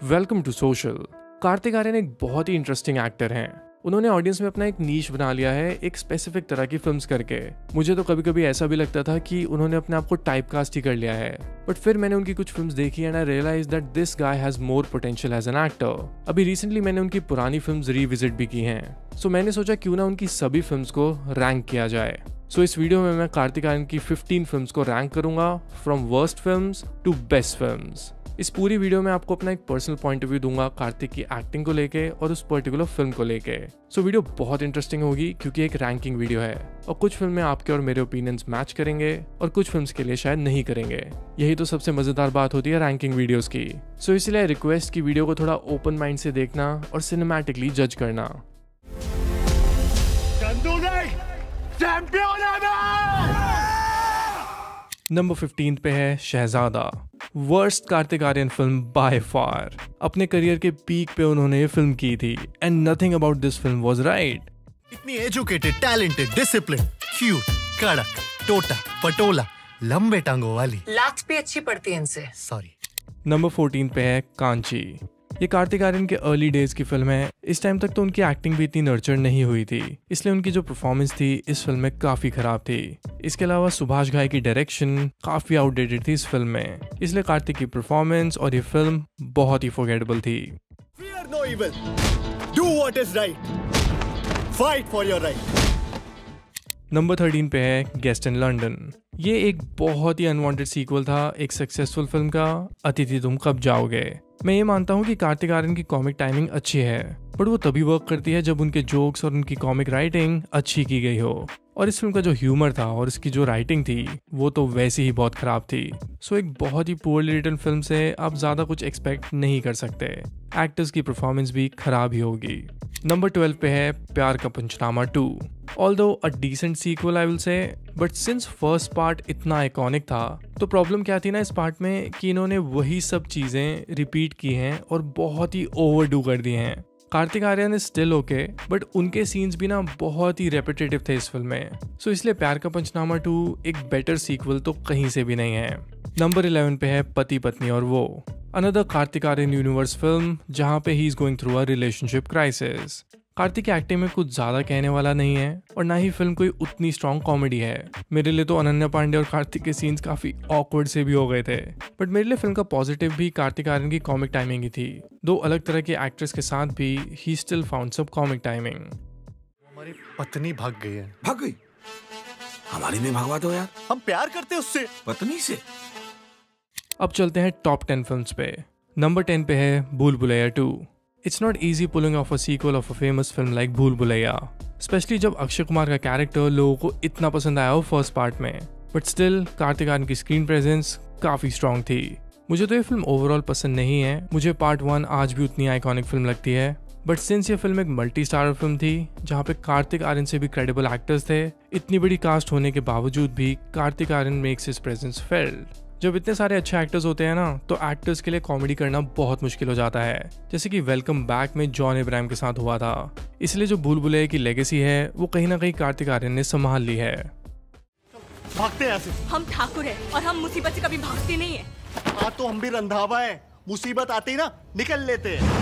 Welcome to social. Kartik Aaryan एक बहुत ही interesting actor हैं। उन्होंने ऑडियंस में अपना एक नीश बना लिया है एक स्पेसिफिक तरह की फिल्म्स करके। मुझे तो कभी कभी ऐसा भी लगता था कि उन्होंने अपने आप को टाइपकास्ट ही कर लिया है, बट फिर मैंने उनकी कुछ फिल्म्स देखी and I realise that this guy has more potential as an actor. अभी रिसेंटली मैंने उनकी पुरानी फिल्म्स रीविजिट भी की हैं, सो मैंने सोचा क्यों ना उनकी सभी फिल्म्स को रैंक किया जाए। सो इस वीडियो में मैं कार्तिक आर्यन की 15 फिल्म्स को रैंक करूंगा from worst films to best films. इस पूरी वीडियो में आपको अपना एक पर्सनल पॉइंट ऑफ व्यू दूंगा कार्तिक की एक्टिंग को लेके और उस पर्टिकुलर फिल्म को लेके। सो वीडियो बहुत इंटरेस्टिंग होगी क्योंकि एक रैंकिंग वीडियो है और कुछ फिल्में आपके और मेरे ओपिनियंस मैच करेंगे और कुछ फिल्म्स के लिए शायद नहीं करेंगे। यही तो सबसे मजेदार बात होती है रैंकिंग वीडियोस की। सो इसलिए रिक्वेस्ट की वीडियो को थोड़ा ओपन माइंड से देखना और सिनेमैटिकली जज करना। नंबर 15 पे है Shehzada, worst Kartik Aaryan film by far. अपने करियर के पीक पे उन्होंने ये फिल्म की थी and nothing about this film was right. इतनी एजुकेटेड, टैलेंटेड, डिसिप्लिन, क्यूट, कड़क, टोटा, पटोला, लंबे टांगों वाली। लाट्स भी अच्छी पड़ती है इनसे। सॉरी। नंबर 14 पे है कांची। ये कार्तिक आर्यन के अर्ली डेज की फिल्म है। इस टाइम तक तो उनकी एक्टिंग भी इतनी नर्चर नहीं हुई थी, इसलिए उनकी जो परफॉर्मेंस थी इस फिल्म में काफी खराब थी। इसके अलावा सुभाष घाई की डायरेक्शन काफी आउटडेटेड थी इस फिल्म में, इसलिए कार्तिक की परफॉर्मेंस और ये फिल्म बहुत ही फॉरगेटेबल थी। Fear no evil. Do what is right. Fight for your right. Number 13 पे है गेस्ट इन लंदन। ये एक बहुत ही अनवांटेड सीक्वल था एक सक्सेसफुल फिल्म का, अतिथि तुम कब जाओगे। मैं ये मानता हूँ कि कार्तिक आर्यन की कॉमिक टाइमिंग अच्छी है, बट वो तभी वर्क करती है जब उनके जोक्स और उनकी कॉमिक राइटिंग अच्छी की गई हो। और इस फिल्म का जो ह्यूमर था और इसकी जो राइटिंग थी वो तो वैसे ही बहुत खराब थी। सो एक बहुत ही पुअरली रिटन फिल्म से आप ज्यादा कुछ एक्सपेक्ट नहीं कर सकते। एक्टर्स की परफॉर्मेंस भी खराब ही होगी। नंबर 12 पे है Pyaar Ka Punchnama 2। Although a decent sequel I will say, but since first part इतना आइकॉनिक था तो प्रॉब्लम क्या थी ना इस पार्ट में कि इन्होंने वही सब चीजें रिपीट की हैं और बहुत ही ओवरडू कर दी हैं। Kartik Aaryan is still okay, but उनके सीन्स भी ना बहुत ही रेपिटेटिव थे इस फिल्म में। सो इसलिए प्यार का पंचनामा 2 एक बेटर सीक्वल तो कहीं से भी नहीं है। नंबर 11 पे है पति Patni Aur Woh, another Kartik Aaryan universe film जहां पे he is going through a relationship crisis. Kartik की एक्टिंग में कुछ ज्यादा कहने वाला नहीं है और ना ही फिल्म कोई उतनी स्ट्रॉन्ग कॉमेडी है। मेरे लिए तो अनन्या पांडे और कार्तिक के सीन्स काफी ऑकवर्ड से भी हो गए थे, बट मेरे लिए फिल्म का पॉजिटिव भी कार्तिक आर्यन की कॉमिक टाइमिंग ही थी। दो अलग तरह के एक्ट्रेस के साथ भी he still found some comic timing. हमारी पत्नी भाग गई है। भाग गई? हमारी नहीं भगवा दो यार, हम प्यार करते उससे, पत्नी से। अब चलते हैं टॉप 10 फिल्म्स पे। नंबर 10 पे है भूल Bhulaiyaa 2। It's not easy pulling off a sequel of a famous film like भूल भुलैया, स्पेशली जब अक्षय कुमार का कैरेक्टर लोगों को इतना पसंद आया हो फर्स्ट पार्ट में। बट स्टिल कार्तिक आर्यन की स्क्रीन प्रेजेंस काफी स्ट्रॉन्ग थी। मुझे तो ये फिल्म ओवरऑल पसंद नहीं है, मुझे पार्ट 1 आज भी उतनी आइकॉनिक फिल्म लगती है। बट सिंस ये फिल्म एक मल्टी स्टारर फिल्म थी जहाँ पे कार्तिक आर्यन से भी क्रेडिबल एक्टर्स थे, इतनी बड़ी कास्ट होने के बावजूद भी Kartik Aaryan makes his presence felt. जब इतने सारे अच्छे एक्टर्स होते हैं ना तो एक्टर्स के लिए कॉमेडी करना बहुत मुश्किल हो जाता है, जैसे कि वेलकम बैक में जॉन इब्राहिम के साथ हुआ था। इसलिए जो भूल भुलैया की लेगेसी है वो कहीं ना कहीं कार्तिक आर्यन ने संभाल ली है। भागते हैं ऐसे। हम ठाकुर हैं और हम मुसीबत से कभी भागते नहीं है। हाँ तो हम भी रंधावा है, मुसीबत आती ना निकल लेते हैं।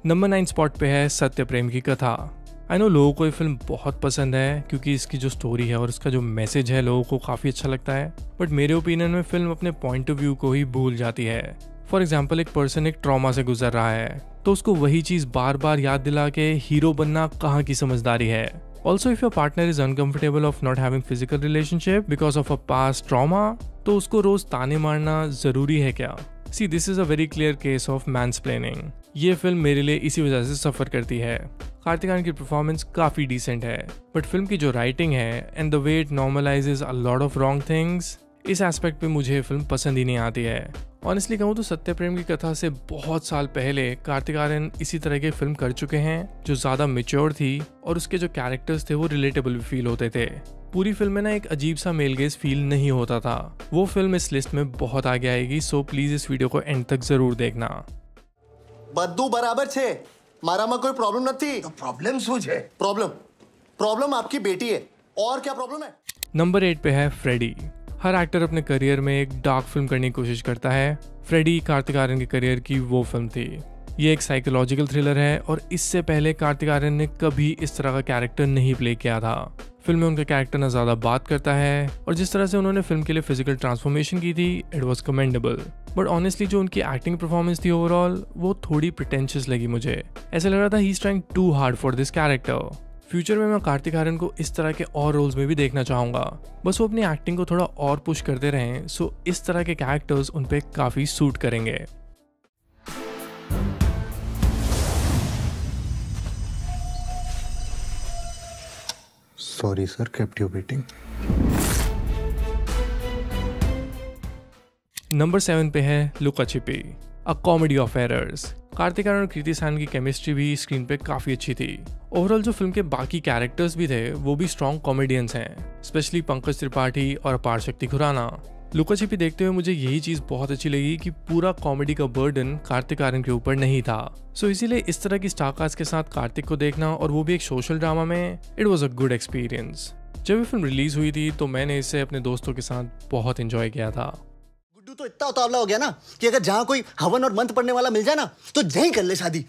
नंबर 9 स्पॉट पे है सत्य प्रेम की कथा। आई नो लोगों को ये फिल्म बहुत पसंद है क्योंकि इसकी जो स्टोरी है और इसका जो मैसेज है लोगों को काफी अच्छा लगता है, बट मेरे ओपिनियन में फिल्म अपने पॉइंट ऑफ व्यू को ही भूल जाती है। फॉर एग्जाम्पल, एक पर्सन एक ट्रॉमा से गुजर रहा है तो उसको वही चीज बार बार याद दिला के हीरो बनना कहाँ की समझदारी है। Also if your partner is uncomfortable of not having physical relationship because of a past trauma, तो उसको रोज ताने मारना जरूरी है क्या? See this is a very clear case of mansplaining. ये फिल्म मेरे लिए इसी वजह से सफर करती है। कार्तिक आर्यन की परफॉर्मेंस काफी डिसेंट है, बट फिल्म की जो राइटिंग है and the way it normalises a lot of wrong things, इस एस्पेक्ट पे मुझे फिल्म पसंद ही नहीं आती है। ऑनेस्टली कहूँ तो सत्य प्रेम की कथा से बहुत साल पहले कार्तिक आर्यन इसी तरह की फिल्म कर चुके हैं जो ज्यादा मेच्योर थी और उसके जो कैरेक्टर्स थे वो रिलेटेबल भी फील होते थे। पूरी फिल्म में ना एक अजीब सा मेल गेज फील नहीं होता था। वो फिल्म इस लिस्ट में बहुत आगे आएगी, सो प्लीज इस वीडियो को एंड तक जरूर देखना। બધું બરાબર છે, મારામાં કોઈ પ્રોબ્લેમ નથી। तो प्रॉब्लम શું છે? प्रॉब्लम आपकी बेटी है, और क्या प्रॉब्लम है? नंबर 8 पे है फ्रेडी। हर एक्टर अपने करियर में एक डार्क फिल्म करने की कोशिश करता है फ्रेडी कार्तिक आर्यन के करियर की वो फिल्म थी। ये एक साइकोलॉजिकल थ्रिलर है और इससे पहले कार्तिक आर्यन ने कभी इस तरह का कैरेक्टर नहीं प्ले किया था। फिल्म में उनका कैरेक्टर ना ज्यादा बात करता है और जिस तरह से उन्होंने फिल्म के लिए फिजिकल ट्रांसफॉर्मेशन की थी, it was commendable. But honestly जो उनकी एक्टिंग परफॉर्मेंस थी ओवरऑल, वो थोड़ी प्रिटेंशियस लगी मुझे। ऐसा लग रहा था he is trying too hard for this character. Future में मैं कार्तिक आर्यन को इस तरह के और रोल्स में भी देखना चाहूंगा, बस वो अपनी एक्टिंग को थोड़ा और पुश करते रहें, सो इस तरह के कैरेक्टर्स उन पे काफी सूट करेंगे। Sorry sir, kept you waiting. Number 7 पे है Luka Chhupi, a comedy of errors. Kartik Aaryan और कृति सैनन की केमिस्ट्री भी स्क्रीन पे काफी अच्छी थी। ओवरऑल जो फिल्म के बाकी कैरेक्टर्स भी थे वो भी स्ट्रॉन्ग कॉमेडियंस हैं, स्पेशली पंकज त्रिपाठी और अपार शक्ति खुराना। लुका छिपी देखते हुए मुझे यही चीज बहुत अच्छी लगी कि पूरा कॉमेडी का बर्डन कार्तिक आर्यन के ऊपर नहीं था। सो इसीलिए इस तरह की स्टार कास्ट के साथ कार्तिक को देखना, और वो भी एक सोशल ड्रामा में, it was a good experience. जब ये फिल्म रिलीज हुई थी तो मैंने इसे अपने दोस्तों के साथ बहुत एंजॉय किया था। गुड्डू तो इतना उतावला हो गया ना कि अगर जहाँ कोई हवन और मंत्र पढ़ने वाला मिल जाए ना तो यही कर ले शादी।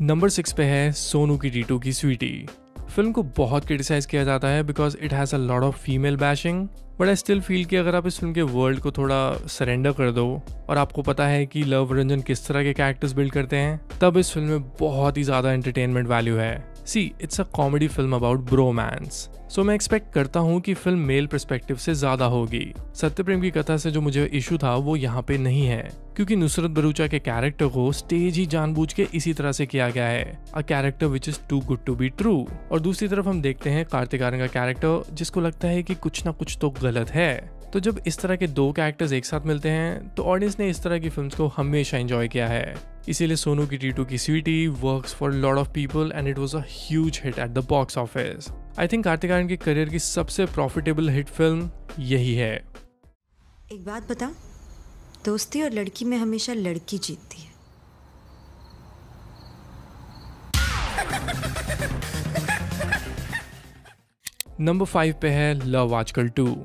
नंबर 6 पे है सोनू की टीटू की स्वीटी। फिल्म को बहुत क्रिटिसाइज किया जाता है because it has a lot of female bashing, but I still feel कि अगर आप इस फिल्म के वर्ल्ड को थोड़ा सरेंडर कर दो और आपको पता है कि लव रंजन किस तरह के कैरेक्टर्स बिल्ड करते हैं, तब इस फिल्म में बहुत ही ज़्यादा एंटरटेनमेंट वैल्यू है। See, it's a comedy film about bromance, so मैं एक्सपेक्ट करता हूँ कि फिल्म मेल पर्सपेक्टिव से ज़्यादा होगी। सत्यप्रेम की कथा से जो मुझे इशू था वो यहाँ पे नहीं है, क्योंकि नुसरत भरूचा के कैरेक्टर को स्टेज ही जानबूझ के इसी तरह से किया गया है, a character which is too good to be true. और दूसरी तरफ हम देखते हैं कार्तिक आर्यन का कैरेक्टर जिसको लगता है कि कुछ ना कुछ तो गलत है। तो जब इस तरह के दो कैरेक्टर्स एक साथ मिलते हैं तो ऑडियंस ने इस तरह की फिल्म्स को हमेशा एंजॉय किया है। इसीलिए Sonu Ki Titu Ki Sweety works for lot of people and it was a huge hit at the box office. I think Kartik Aaryan के करियर की सबसे प्रॉफिटेबल हिट फिल्म यही है। एक बात बता, दोस्ती और लड़की में हमेशा लड़की जीतती है। नंबर 5 पे है लव आजकल 2।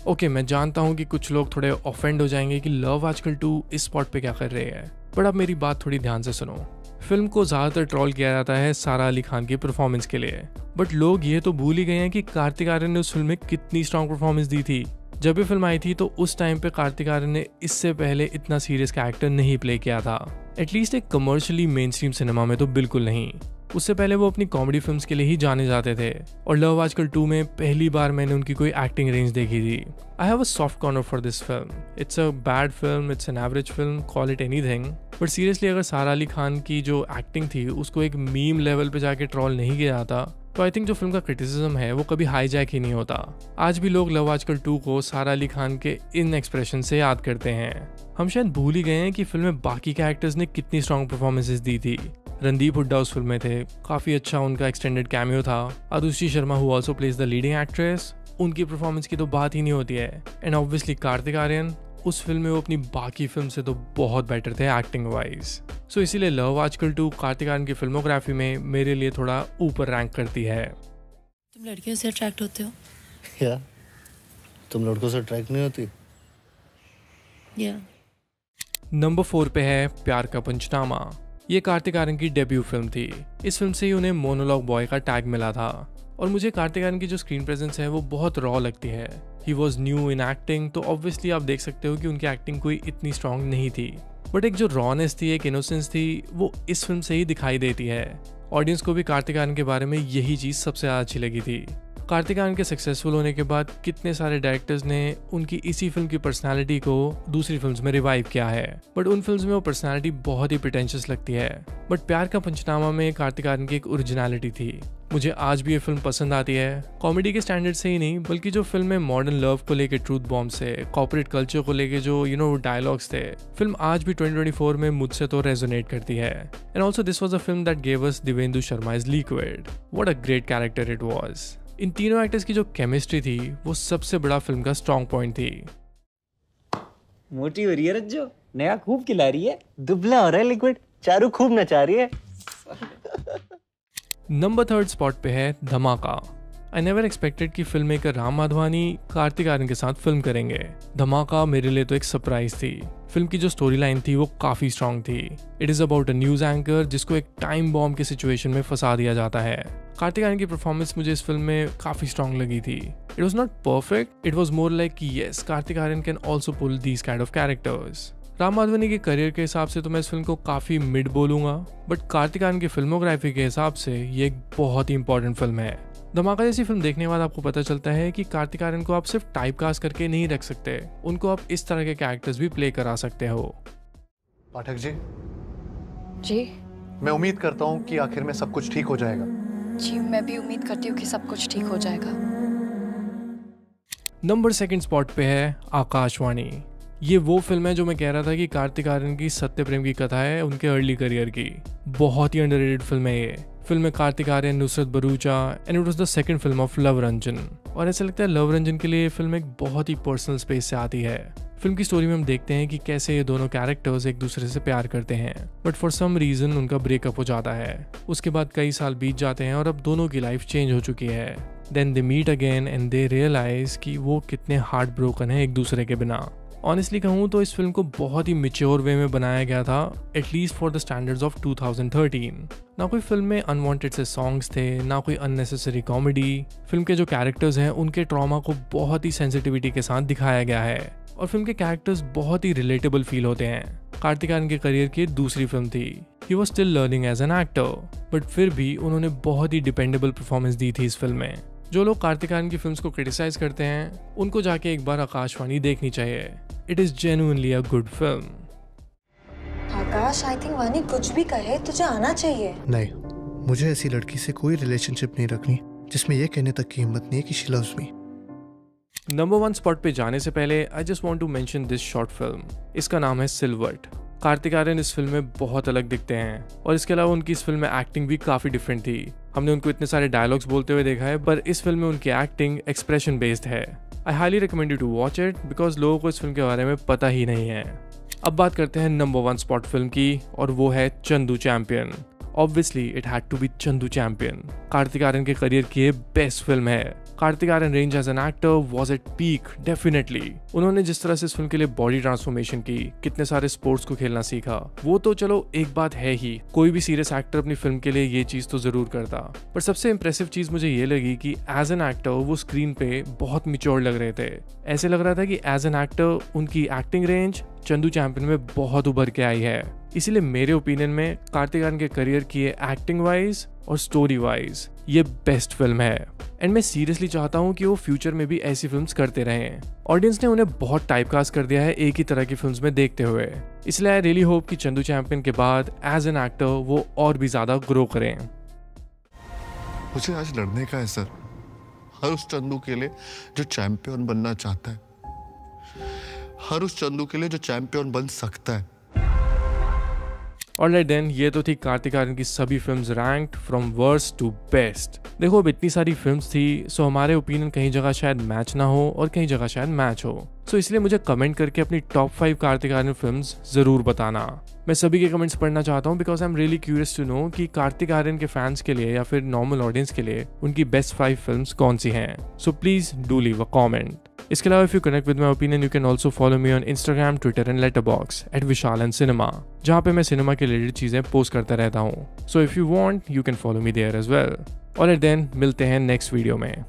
ओके, मैं जानता हूँ कि कुछ लोग थोड़े ऑफेंड हो जाएंगे कि लव आजकल 2 इस स्पॉट पे क्या कर रहे हैं, बट अब मेरी बात थोड़ी ध्यान से सुनो। फिल्म को ज़्यादातर ट्रोल किया जाता है सारा अली खान की परफॉर्मेंस के लिए, बट लोग ये तो भूल ही गए हैं कि कार्तिक आर्यन ने उस फिल्म में कितनी स्ट्रॉन्ग परफॉर्मेंस दी थी। जब ये फिल्म आई थी तो उस टाइम पे कार्तिक आर्यन ने इससे पहले इतना सीरियस कैरेक्टर नहीं प्ले किया था, एटलीस्ट एक कमर्शियली मेन स्ट्रीम सिनेमा में तो बिल्कुल नहीं। उससे पहले वो अपनी कॉमेडी फिल्म्स के लिए ही जाने जाते थे, और लव आजकल 2 में पहली बार मैंने उनकी कोई एक्टिंग रेंज देखी थी। I have a soft corner for this film. It's a bad film, it's an average film, call it anything, but seriously अगर सारा अली खान की जो एक्टिंग थी उसको एक मीम लेवल पे जाके ट्रोल नहीं किया जाता तो आई थिंक जो फिल्म का क्रिटिसिज्म है वो कभी हाईजैक ही नहीं होता। आज भी लोग लव आजकल 2 को सारा अली खान के इन एक्सप्रेशन से याद करते हैं। हम शायद भूल ही गए हैं कि फिल्म में बाकी कैरेक्टर्स ने कितनी स्ट्रॉन्ग परफॉर्मेंसेस दी थी। रणदीप हुड्डा उस फिल्म में थे, काफ़ी अच्छा उनका एक्सटेंडेड कैमियो था। Aarushi Sharma who also plays the leading actress, उनकी परफॉर्मेंस की तो बात ही नहीं होती है। एंड ऑब्वियसली कार्तिक आर्यन उस फिल्म में वो अपनी बाकी फिल्म से तो बहुत बेटर थे एक्टिंग वाइज। सो इसीलिए लव आजकल 2 कार्तिक आर्यन की फिल्मोग्राफी में मेरे लिए थोड़ा ऊपर रैंक करती है। तुम लड़कियों से अट्रैक्ट होते हो? या तुम लड़कों से अट्रैक्ट नहीं होती? या नंबर 4 पे है प्यार का पंचनामा। ये कार्तिक आर्यन की डेब्यू फिल्म थी। इस फिल्म से ही उन्हें मोनोलॉग बॉय का टैग मिला था, और मुझे कार्तिक आर्यन की जो स्क्रीन प्रेजेंस है वो बहुत रॉ लगती है। He was new in acting, तो ऑब्वियसली आप देख सकते हो कि उनकी एक्टिंग कोई इतनी स्ट्रांग नहीं थी, बट एक जो रॉनेस थी, एक इनोसेंस थी, वो इस फिल्म से ही दिखाई देती है। ऑडियंस को भी कार्तिक आर्यन के बारे में यही चीज़ सबसे ज़्यादा अच्छी लगी थी। कार्तिक आर्यन के सक्सेसफुल होने के बाद कितने सारे डायरेक्टर्स ने उनकी इसी फिल्म की पर्सनालिटी को दूसरी फिल्म्स में रिवाइव किया है, बट उन फिल्म्स में वो पर्सनालिटी बहुत ही प्रिटेंशियस लगती है। बट प्यार का पंचनामा में कार्तिक आर्यन की एक ओरिजिनलिटी थी। मुझे आज भी ये फिल्म पसंद आती है, कॉमेडी के स्टैंडर्ड से ही नहीं, बल्कि जो फिल्म में मॉडर्न लव को लेके ट्रूथ बॉम्ब से, कॉर्पोरेट कल्चर को लेके जो डायलॉग्स थे, फिल्म आज भी 2024 में मुझसे तो रेजोनेट करती है। And also this was a film that gave us Divyendu Sharma is liquid. What a great character it was. इन तीनों एक्टर्स की जो केमिस्ट्री थी वो सबसे बड़ा फिल्म का स्ट्रॉन्ग पॉइंट थी। मोटी हो रही है रज्जो, नया खूब खिला रही है। दुबला हो रहा है लिक्विड, चारू खूब नचा रही है। नंबर 3 स्पॉट पे है धमाका। आई नेवर एक्सपेक्टेड कि फिल्म मेकर राम माधवानी कार्तिक आर्यन के साथ फिल्म करेंगे। धमाका मेरे लिए तो एक सरप्राइज थी। फिल्म की जो स्टोरी लाइन थी वो काफी स्ट्रांग थी। It is about a news anchor जिसको एक टाइम बॉम्ब की सिचुएशन में फंसा दिया जाता है। कार्तिक आर्यन की परफॉर्मेंस मुझे इस फिल्म में काफी स्ट्रांग लगी थी। It was not perfect, it was more like yes Kartik Aaryan can also pull these kind of characters. Ram Madhvani के करियर के हिसाब से तो मैं इस फिल्म को काफी मिड बोलूंगा, बट कार्तिक आर्यन की फिल्मोग्राफी के हिसाब से ये एक बहुत ही इंपॉर्टेंट फिल्म है। धमाका जैसी फिल्म देखने के बाद आपको पता चलता है कि कार्तिक आर्यन को आप सिर्फ टाइप कास्ट करके नहीं रख सकते, उनको आप इस तरह के कैरेक्टर्स भी प्ले करा सकते हो। पाठक जी, जी मैं उम्मीद करता हूँ कि आखिर में सब कुछ ठीक हो जाएगा। जी मैं भी उम्मीद करती हूँ कि सब कुछ ठीक हो जाएगा। नंबर 2 स्पॉट पे है आकाशवाणी। ये वो फिल्म है जो मैं कह रहा था कि कार्तिक आर्यन की सत्य प्रेम की कथा है उनके अर्ली करियर की। बहुत ही अंडररेटेड फिल्म है ये। फिल्म में Kartik Aaryan, Nushrat Bharucha and it was the second film of Luv Ranjan. और ऐसा लगता है लव रंजन के लिए ये फिल्म एक बहुत ही पर्सनल स्पेस से आती है। फिल्म की स्टोरी में हम देखते हैं कि कैसे ये दोनों कैरेक्टर्स एक दूसरे से प्यार करते हैं, बट फॉर सम रीजन उनका ब्रेकअप हो जाता है। उसके बाद कई साल बीत जाते हैं और अब दोनों की लाइफ चेंज हो चुकी है। Then they meet again and they realise कि वो कितने हार्ट ब्रोकन है एक दूसरे के बिना। ऑनेस्टली कहूँ तो इस फिल्म को बहुत ही मैच्योर वे में बनाया गया था, at least for the standards of 2013। ना कोई फिल्म में अनवांटेड से सॉन्ग्स थे, ना कोई अननेसेसरी कॉमेडी। फिल्म के जो कैरेक्टर्स हैं उनके ट्रॉमा को बहुत ही सेंसिटिविटी के साथ दिखाया गया है और फिल्म के कैरेक्टर्स बहुत ही रिलेटेबल फील होते हैं। कार्तिक आर्यन के करियर की दूसरी फिल्म थी। He was still learning as an actor, but फिर भी उन्होंने बहुत ही डिपेंडेबल परफॉर्मेंस दी थी इस फिल्म में। जो लोग कार्तिक आर्यन की फिल्म्स को क्रिटिसाइज करते हैं उनको जाके एक बार आकाशवाणी देखनी चाहिए। It is genuinely a good film. Akash, I think वानी कुछ भी कहे तुझे आना चाहिए। नहीं, मुझे ऐसी लड़की से कोई रिलेशनशिप नहीं रखनी जिसमें ये कहने तक की हिम्मत नहीं है कि she loves me. Number 1 spot पे जाने से पहले I just want to mention this short film. इसका नाम है सिल्वर्ट। कार्तिक आर्यन इस फिल्म में बहुत अलग दिखते हैं और इसके अलावा उनकी इस फिल्म में एक्टिंग भी काफी डिफरेंट थी। हमने उनको इतने सारे डायलॉग्स बोलते हुए देखा है, पर इस फिल्म में उनकी एक्टिंग एक्सप्रेशन बेस्ड है। I highly recommend you to watch it because लोगों को इस फिल्म के बारे में पता ही नहीं है। अब बात करते हैं नंबर 1 स्पॉट फिल्म की, और वो है Chandu Champion. Obviously it had to be Chandu Champion. Kartik Aaryan के करियर की ये बेस्ट फिल्म है। Kartik Aaryan range as an actor was at peak definitely. उन्होंने जिस तरह से इस फिल्म के लिए बॉडी ट्रांसफॉर्मेशन की, कितने सारे स्पोर्ट्स को खेलना सीखा, वो तो चलो एक बात है ही। कोई भी सीरियस एक्टर अपनी फिल्म के लिए ये चीज तो जरूर करता, पर सबसे इंप्रेसिव चीज मुझे ये लगी कि एज एन एक्टर वो स्क्रीन पे बहुत मैच्योर लग रहे थे। ऐसे लग रहा था कि एज एन एक्टर उनकी एक्टिंग रेंज चंदू चैंपियन में बहुत उभर के आई है। इसीलिए मेरे ओपिनियन में कार्तिक आर्यन के करियर की एक्टिंग वाइज और स्टोरी वाइज ये बेस्ट फिल्म है। एंड मैं सीरियसली चाहता हूँ कि वो फ्यूचर में भी ऐसी फिल्म्स करते रहें। ऑडियंस ने उन्हें बहुत टाइपकास्ट कर दिया है एक ही तरह की फिल्म्स में देखते हुए। इसलिए आई रियली होप कि चंदू चैंपियन के बाद एज एन एक्टर वो और भी ज्यादा ग्रो करें। मुझे आज लड़ने का है सर, हर उस चंदू के लिए जो चैंपियन बनना चाहता है, हर उस चंदू के लिए जो चैंपियन बन सकता है। ऑलराइट देन, ये तो थी कार्तिक आर्यन की सभी films ranked from worst to best. देखो अब इतनी सारी फिल्म्स थी, सो हमारे ओपिनियन कहीं जगह शायद मैच ना हो और कहीं जगह शायद मैच हो। सो इसलिए मुझे कमेंट करके अपनी टॉप 5 कार्तिक आर्यन फिल्म्स जरूर बताना। मैं सभी के कमेंट्स पढ़ना चाहता हूँ because I am really curious to know कि कार्तिक आर्यन के फैंस के लिए या फिर नॉर्मल ऑडियंस के लिए उनकी बेस्ट 5 फिल्म्स कौन सी हैं। So please do leave a comment. इसके अलावा if you connect with my opinion you can also follow me on Instagram, Twitter and letterbox @vishalan_cinema, जहाँ पे मैं सिनेमा के रिलेटेड चीजें पोस्ट करता रहता हूँ। So if you want you can follow me there as well. Alright then, मिलते हैं नेक्स्ट वीडियो में।